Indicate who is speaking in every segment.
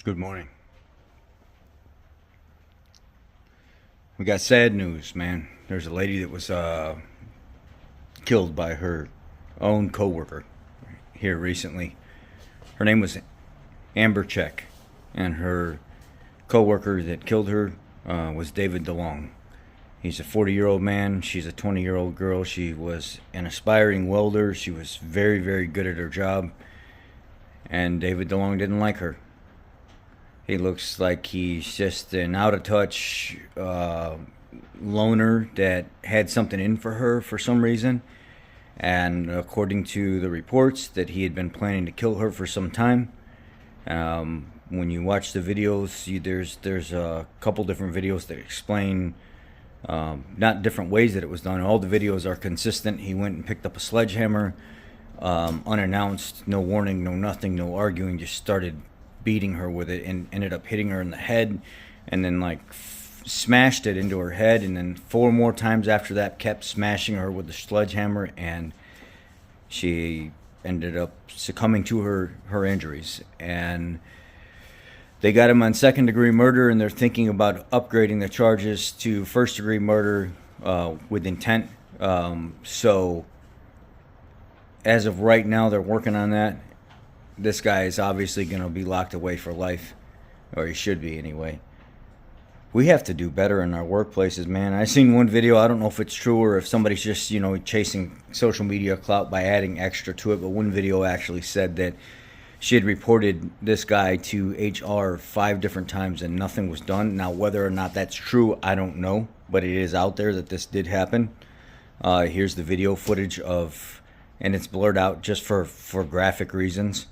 Speaker 1: Good morning. We got sad news, man. There's a lady that was killed by her own coworker here recently. Her name was Amber Czech, and her coworker that killed her was David DeLong. He's a 40-year-old man. She's a 20-year-old girl. She was an aspiring welder. She was very, very good at her job. And David DeLong didn't like her. He looks like he's just an out-of-touch loner that had something in for her for some reason. And according to the reports, that he had been planning to kill her for some time. When you watch the videos, there's a couple different videos that explain not different ways that it was done. All the videos are consistent. He went and picked up a sledgehammer, unannounced, no warning, no nothing, no arguing, just started beating her with it and ended up hitting her in the head, and then smashed it into her head, and then 4 more times after that kept smashing her with the sledgehammer, and she ended up succumbing to her injuries. And they got him on second-degree murder, and they're thinking about upgrading the charges to first-degree murder with intent. So as of right now, they're working on that. This guy is obviously going to be locked away for life, or he should be anyway. We have to do better in our workplaces, man. I seen one video, I don't know if it's true or if somebody's just, chasing social media clout by adding extra to it, but one video actually said that she had reported this guy to HR 5 different times and nothing was done. Now, whether or not that's true, I don't know, but it is out there that this did happen. Here's the video footage and it's blurred out just for graphic reasons.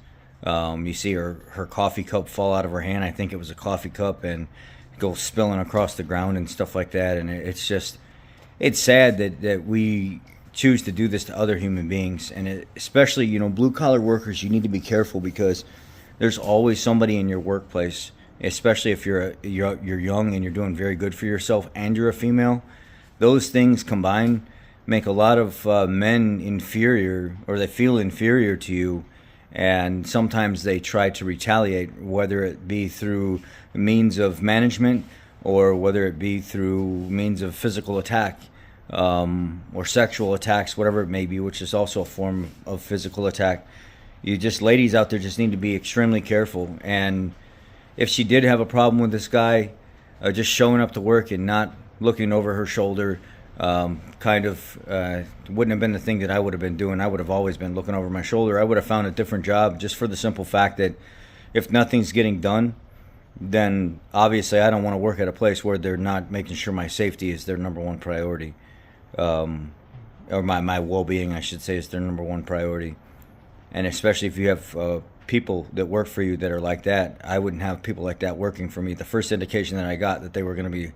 Speaker 1: You see her coffee cup fall out of her hand. I think it was a coffee cup, and go spilling across the ground and stuff like that. And it's sad that we choose to do this to other human beings. And especially, blue collar workers, you need to be careful, because there's always somebody in your workplace, especially if you're young and you're doing very good for yourself and you're a female. Those things combined make a lot of men inferior, or they feel inferior to you. And sometimes they try to retaliate, whether it be through means of management or whether it be through means of physical attack or sexual attacks, whatever it may be, which is also a form of physical attack. Ladies out there just need to be extremely careful. And if she did have a problem with this guy, just showing up to work and not looking over her shoulder, wouldn't have been the thing that I would have been doing. I would have always been looking over my shoulder. I would have found a different job, just for the simple fact that if nothing's getting done, then obviously I don't want to work at a place where they're not making sure my safety is their number one priority, or my well-being, I should say, is their number one priority. And especially if you have people that work for you that are like that, I wouldn't have people like that working for me. The first indication that I got that they were going to be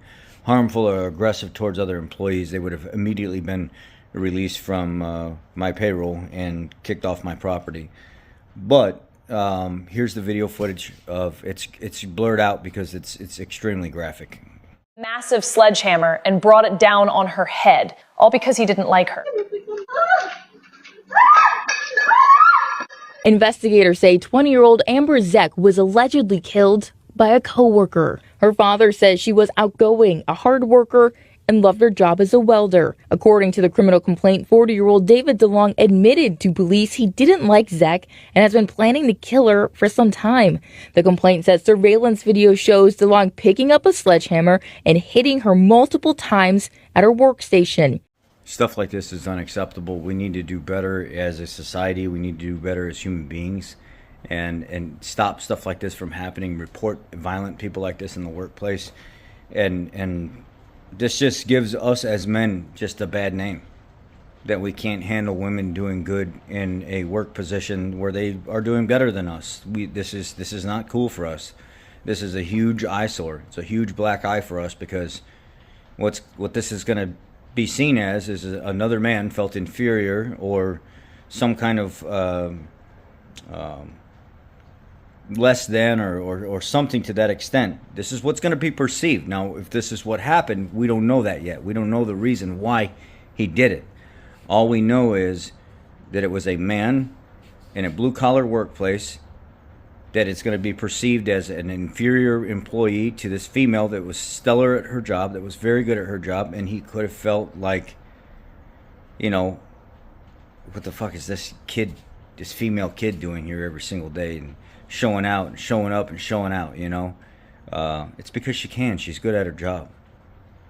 Speaker 1: harmful or aggressive towards other employees, they would have immediately been released from my payroll and kicked off my property. But here's the video footage of it's blurred out because it's extremely graphic.
Speaker 2: Massive sledgehammer and brought it down on her head, all because he didn't like her.
Speaker 3: Investigators say 20-year-old Amber Czech was allegedly killed by a coworker. Her father says she was outgoing, a hard worker, and loved her job as a welder. According to the criminal complaint, 40-year-old David DeLong admitted to police he didn't like Czech and has been planning to kill her for some time. The complaint says surveillance video shows DeLong picking up a sledgehammer and hitting her multiple times at her workstation.
Speaker 1: Stuff like this is unacceptable. We need to do better as a society. We need to do better as human beings. And stop stuff like this from happening. Report violent people like this in the workplace, and this just gives us as men just a bad name, that we can't handle women doing good in a work position where they are doing better than us. This is not cool for us. This is a huge eyesore. It's a huge black eye for us, because what this is going to be seen as is another man felt inferior or some kind of less than or something to that extent. This is what's going to be perceived. Now, if this is what happened, we don't know that yet. We don't know the reason why he did it. All we know is that it was a man in a blue-collar workplace that it's going to be perceived as an inferior employee to this female that was stellar at her job, that was very good at her job, and he could have felt like, you know, what the fuck is this kid, this female kid doing here every single day and showing out and showing up and showing out, you know? It's because she can. She's good at her job.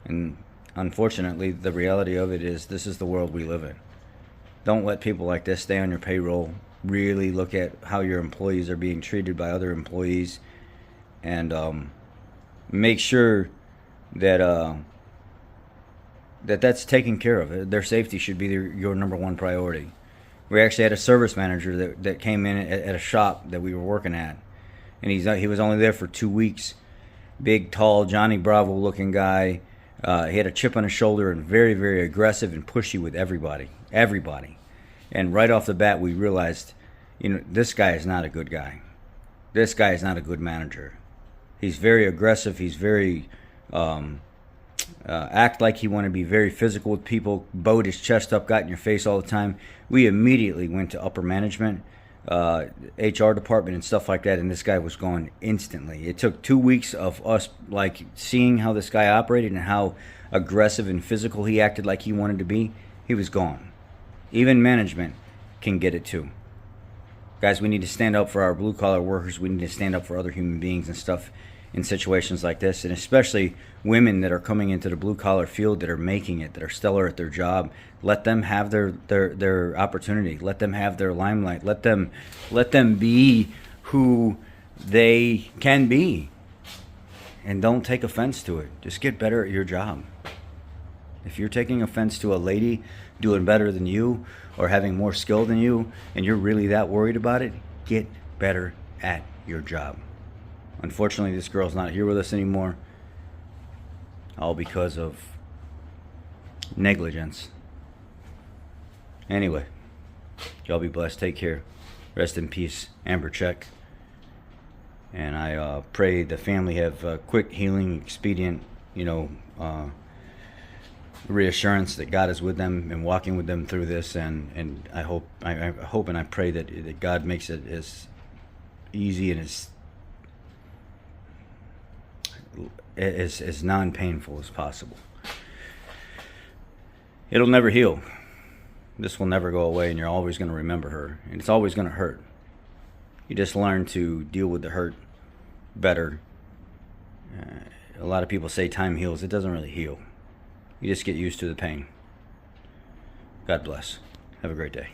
Speaker 1: And unfortunately, the reality of it is this is the world we live in. Don't let people like this stay on your payroll. Really look at how your employees are being treated by other employees, and make sure that that's taken care of. Their safety should be your number one priority. We actually had a service manager that came in at a shop that we were working at, and he was only there for 2 weeks. Big, tall, Johnny Bravo looking guy. He had a chip on his shoulder and very, very aggressive and pushy with everybody. And right off the bat, we realized, you know, this guy is not a good guy. This guy is not a good manager. He's very aggressive. He's very, act like he wanted to be very physical with people, bowed his chest up, got in your face all the time. We immediately went to upper management, HR department and stuff like that, and this guy was gone instantly. It took 2 weeks of us, like, seeing how this guy operated and how aggressive and physical he acted like he wanted to be. He was gone. Even management can get it too. Guys, we need to stand up for our blue-collar workers. We need to stand up for other human beings and stuff in situations like this, and especially women that are coming into the blue-collar field that are making it, that are stellar at their job. Let them have their opportunity. Let them have their limelight. Let them be who they can be, and don't take offense to it. Just get better at your job. If you're taking offense to a lady doing better than you or having more skill than you, and you're really that worried about it, get better at your job. Unfortunately, this girl's not here with us anymore, all because of negligence. Anyway, y'all be blessed. Take care. Rest in peace, Amber Czech. And I pray the family have a quick healing, expedient, reassurance that God is with them and walking with them through this. And I hope and I pray that God makes it as easy and as non-painful as possible. It'll never heal. This will never go away, and you're always going to remember her, and it's always going to hurt. You just learn to deal with the hurt better. A lot of people say time heals. It doesn't really heal. You just get used to the pain. God bless. Have a great day.